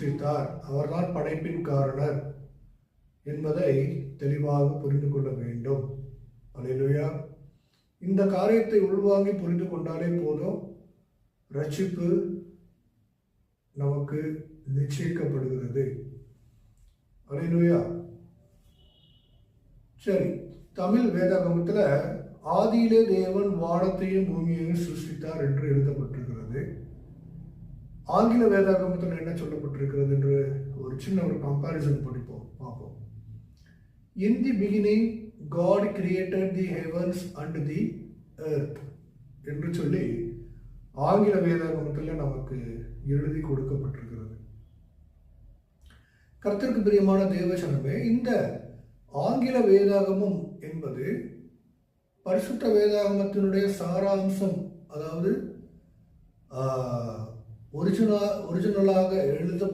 சிருஷ்டித்தார், அவர்தான் படைப்பின் காரணர் என்பதை தெளிவாக புரிந்து கொள்ள வேண்டும். அல்லேலூயா. இந்த காரியத்தை உள்வாங்கி புரிந்து கொண்டாலே போதும், ரட்சிப்பு நமக்கு நிச்சயிக்கப்படுகிறது. அல்லேலூயா. சரி, தமிழ் வேதாகமத்தில் ஆதியிலே தேவன் வானத்தையும் பூமியையும் சிருஷ்டித்தார் என்று எழுதப்பட்டிருக்கிறது. ஆங்கில வேதாகமத்தில் என்ன சொல்லப்பட்டிருக்கிறது என்று ஒரு சின்ன கம்பாரிசன் பார்ப்போம். In the beginning God created the heavens and the earth என்று சொல்லி ஆங்கில வேதாகமத்தில் நமக்கு எழுதி கொடுக்கப்பட்டிருக்கிறது. கர்த்தருக்கு பிரியமான தேவசனமே, இந்த ஆங்கில வேதாகமம் என்பது பரிசுத்த வேதாகமத்தினுடைய சாராம்சம், அதாவது ஒரிஜினலாக எழுத